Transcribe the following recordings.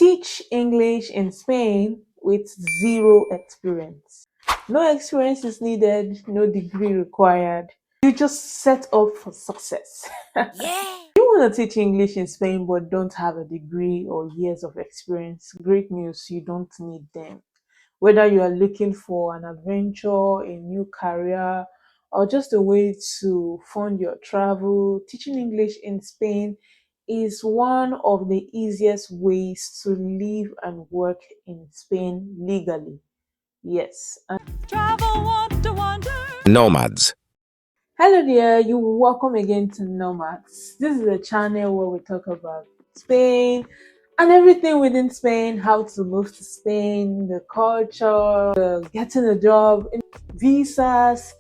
Teach English in Spain with zero experience. No experience is needed, no degree required. You just set up for success. You want to teach English in Spain but don't have a degree or years of experience. Great news, you don't need them. Whether you are looking for an adventure, a new career, or just a way to fund your travel, teaching English in Spain is one of the easiest ways to live and work in Spain legally. Yes. Nomads. Hello there, you welcome again to Nomads. This is a channel where we talk about Spain and everything within Spain, how to move to Spain, the culture, getting a job, visas.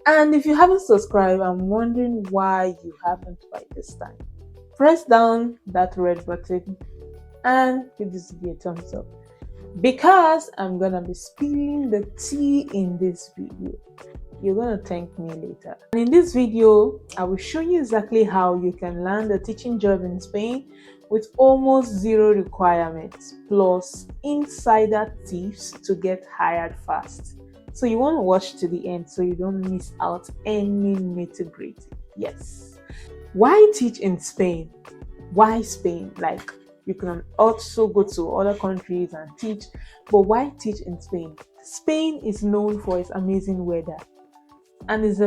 And if you haven't subscribed, I'm wondering why you haven't by this time. Press down that red button and give this video a thumbs up because I'm gonna be spilling the tea in this video. You're gonna thank me later. And in this video, I will show you exactly how you can land a teaching job in Spain with almost zero requirements, plus insider tips to get hired fast. So you want to watch to the end so you don't miss out any nitty-gritty. Yes. Why teach in Spain? Why Spain? Like, you can also go to other countries and teach, but why teach in Spain? Spain is known for its amazing weather and has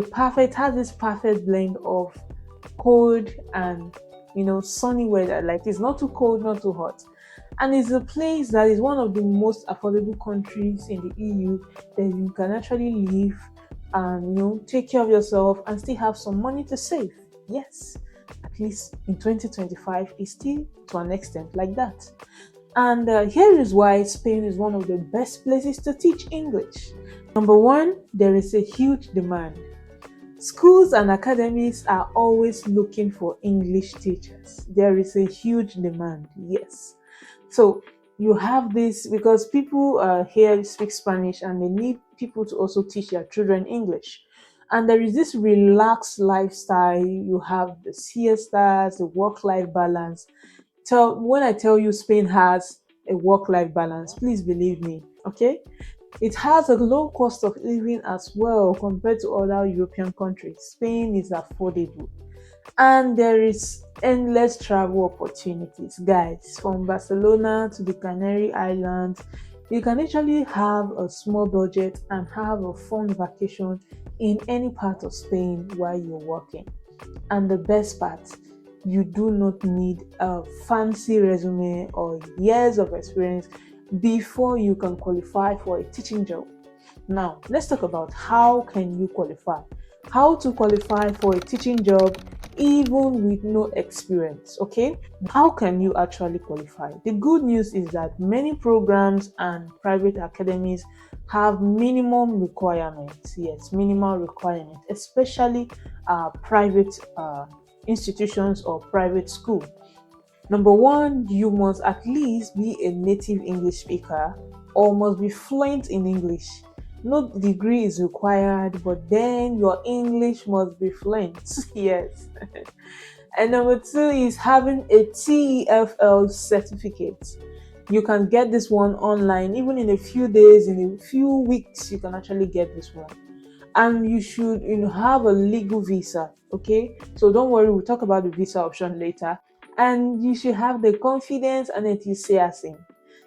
this perfect blend of cold and sunny weather. Like, it's not too cold, not too hot, and it's a place that is one of the most affordable countries in the EU that you can actually live and take care of yourself and still have some money to save. Yes, at least in 2025 it's still to an extent like that. And here is why Spain is one of the best places to teach English. Number one, there is a huge demand. Schools and academies are always looking for English teachers. There is a huge demand, yes. So you have this because people here speak Spanish and they need people to also teach their children English. And there is this relaxed lifestyle. You have the siestas, the work-life balance. So when I tell you Spain has a work-life balance, please believe me, okay? It has a low cost of living as well compared to other European countries. Spain is affordable. And there is endless travel opportunities, guys. From Barcelona to the Canary Islands, you can actually have a small budget and have a fun vacation in any part of Spain while you're working. And the best part, you do not need a fancy resume or years of experience before you can qualify for a teaching job. Now, let's talk about how can you qualify. How to qualify for a teaching job even with no experience, okay? How can you actually qualify? The good news is that many programs and private academies have minimum requirements. Yes, minimal requirements, especially private institutions or private school. Number one, you must at least be a native English speaker or must be fluent in English. No degree is required, but then your English must be fluent. Yes. And number two is having a TEFL certificate. You can get this one online, even in a few days, in a few weeks, you can actually get this one. And you should have a legal visa, okay? So don't worry, we'll talk about the visa option later. And you should have the confidence and enthusiasm.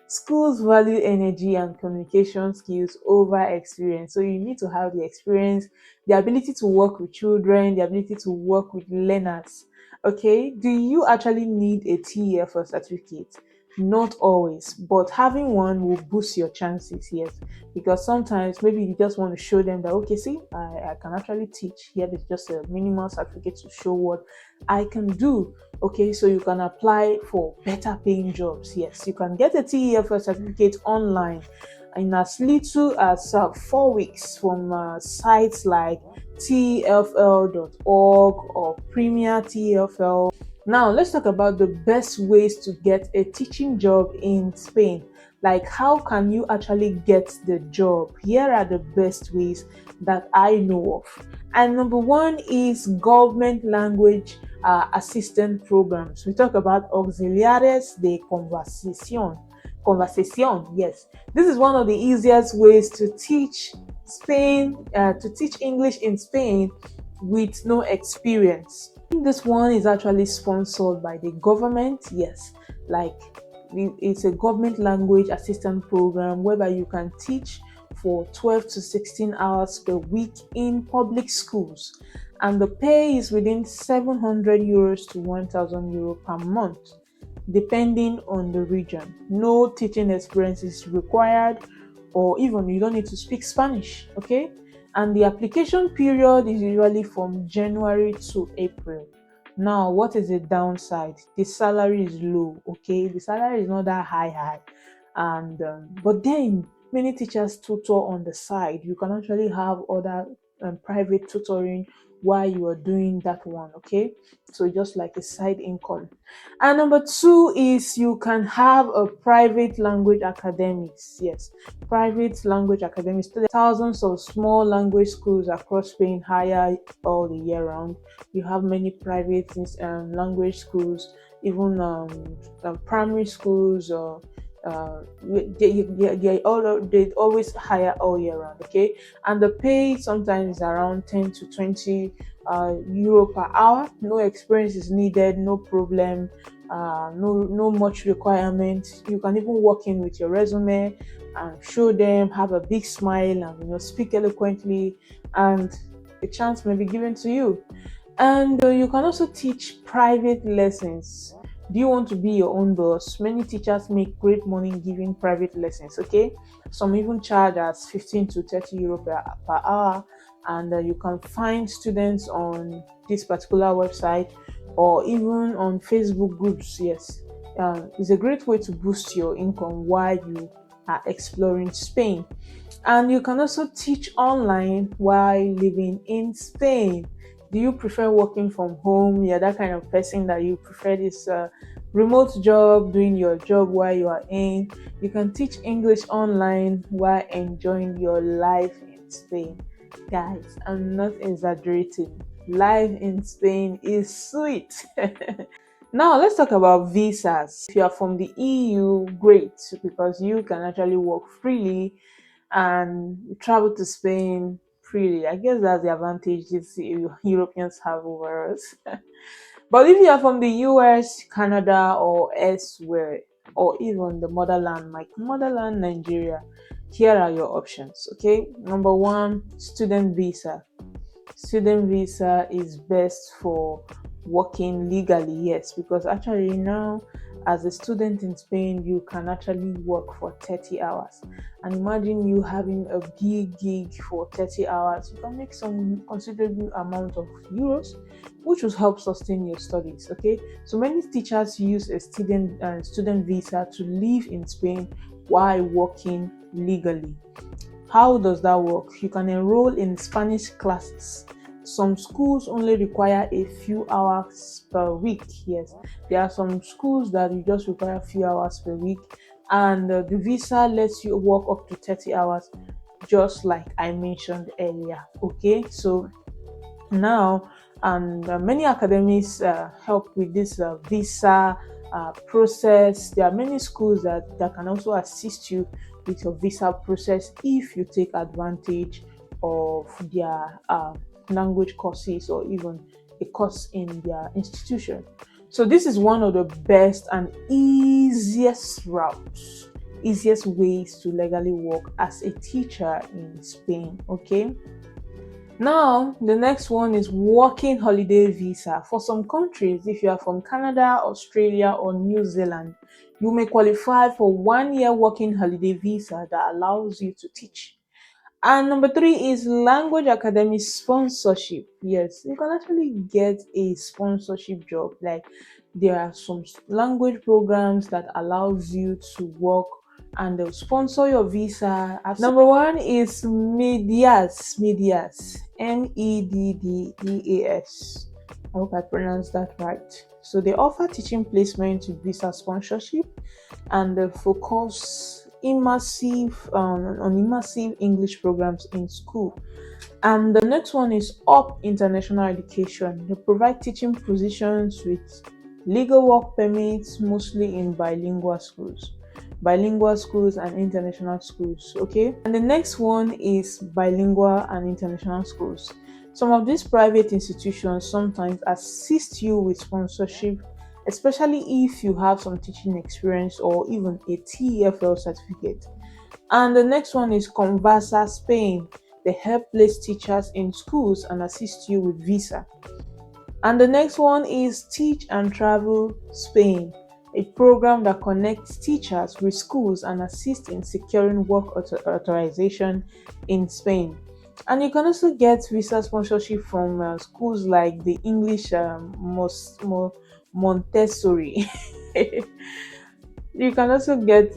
Schools value energy and communication skills over experience. So you need to have the experience, the ability to work with children, the ability to work with learners. Okay, do you actually need a TEFL certificate? Not always, but having one will boost your chances, yes. Because sometimes maybe you just want to show them that, okay, see, I can actually teach. Here is just a minimal certificate to show what I can do. Okay, so you can apply for better paying jobs. Yes, you can get a TEFL certificate online in as little as 4 weeks from sites like tefl.org or Premier TFL. Now, let's talk about the best ways to get a teaching job in Spain. Like, how can you actually get the job? Here are the best ways that I know of. And number one is government language assistant programs. We talk about auxiliares de conversación. Conversation, yes. This is one of the easiest ways to teach to teach English in Spain with no experience. This one is actually sponsored by the government, yes. Like it's a government language assistant program whereby you can teach for 12 to 16 hours per week in public schools, and the pay is within 700 euros to 1000 euro per month depending on the region. No teaching experience is required, or even you don't need to speak Spanish, okay? And the application period is usually from January to April. Now, what is the downside? The salary is low, okay? The salary is not that high, and but then many teachers tutor on the side. You can actually have other private tutoring while you are doing that one, okay? So just like a side income. And number two is you can have a private language academics. Yes, private language academics. Thousands of small language schools across Spain hire all the year round. You have many private language schools, even primary schools, or they always hire all year round, okay? And the pay sometimes is around 10 to 20 euro per hour. No experience is needed, no problem, no much requirement. You can even walk in with your resume and show them, have a big smile, and speak eloquently, and a chance may be given to you. And you can also teach private lessons. Do you want to be your own boss? Many teachers make great money giving private lessons, okay? Some even charge as 15 to 30 euro per hour, and you can find students on this particular website or even on Facebook groups. Yes, it's a great way to boost your income while you are exploring Spain. And you can also teach online while living in Spain. Do you prefer working from home? You're that kind of person that you prefer this remote job, doing your job while you are in. You can teach English online while enjoying your life in Spain. Guys, I'm not exaggerating. Life in Spain is sweet. Now, let's talk about visas. If you are from the EU, great, because you can actually work freely and travel to Spain freely. I guess that's the advantage these Europeans have over us. But if you are from the US, Canada, or elsewhere, or even the motherland, like motherland Nigeria, here are your options. Okay, number one, student visa. Student visa is best for working legally, yes, because actually now, as a student in Spain, you can actually work for 30 hours. And imagine you having a big gig for 30 hours. You can make some considerable amount of euros, which will help sustain your studies, okay? So many teachers use a student visa to live in Spain while working legally. How does that work? You can enroll in Spanish classes. Some schools only require a few hours per week. Yes, there are some schools that you just require a few hours per week, and the visa lets you work up to 30 hours, just like I mentioned earlier. Okay, so now, and many academies help with this visa process. There are many schools that can also assist you with your visa process if you take advantage of their language courses or even a course in their institution. So this is one of the best and easiest routes, easiest ways to legally work as a teacher in Spain. Okay. Now, the next one is working holiday visa. For some countries, if you are from Canada, Australia, or New Zealand, you may qualify for 1 year working holiday visa that allows you to teach. And number three is language academy sponsorship. Yes, you can actually get a sponsorship job. Like there are some language programs that allows you to work and they'll sponsor your visa. Number one is Medias, Meddeas. I hope I pronounced that right. So they offer teaching placement with visa sponsorship, and they focus on immersive English programs in school. And the next one is up international education. They provide teaching positions with legal work permits, mostly in bilingual schools and international schools. Okay. And the next one is bilingual and international schools. Some of these private institutions sometimes assist you with sponsorship, especially if you have some teaching experience or even a TEFL certificate. And the next one is Conversa Spain. They help place teachers in schools and assist you with visa. And the next one is Teach and Travel Spain, a program that connects teachers with schools and assists in securing work authorization in Spain. And you can also get visa sponsorship from schools like the English Montessori. You can also get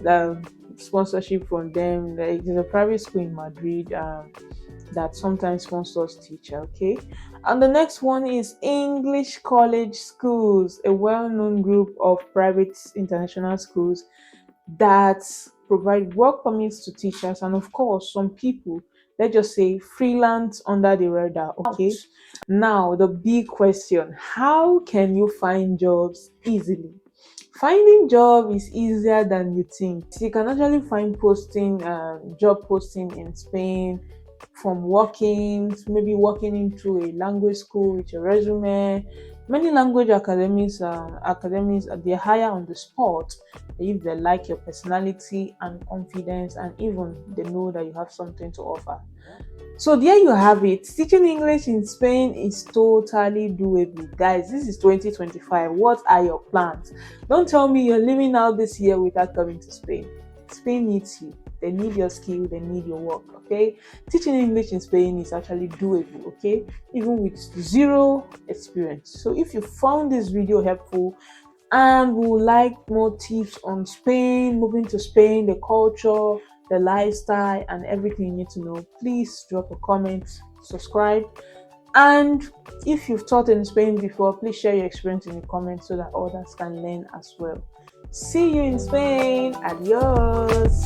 sponsorship from them. Like, there's a private school in Madrid that sometimes sponsors teacher. Okay, and the next one is English College Schools, a well-known group of private international schools that provide work permits to teachers, and of course some people, let's just say, freelance under the radar. Okay, now the big question: how can you find jobs easily? Finding job is easier than you think. You can actually find job posting in Spain, from maybe working into a language school with your resume. Many language academies they hire on the spot if they like your personality and confidence, and even they know that you have something to offer. So there you have it. Teaching English in Spain is totally doable. Guys, this is 2025. What are your plans? Don't tell me you're living out this year without coming to Spain. Spain needs you. They need your skill, they need your work, okay? Teaching English in Spain is actually doable, okay? Even with zero experience. So if you found this video helpful and would like more tips on Spain, moving to Spain, the culture, the lifestyle, and everything you need to know, please drop a comment, subscribe, and if you've taught in Spain before, please share your experience in the comments so that others can learn as well. See you in Spain. Adios.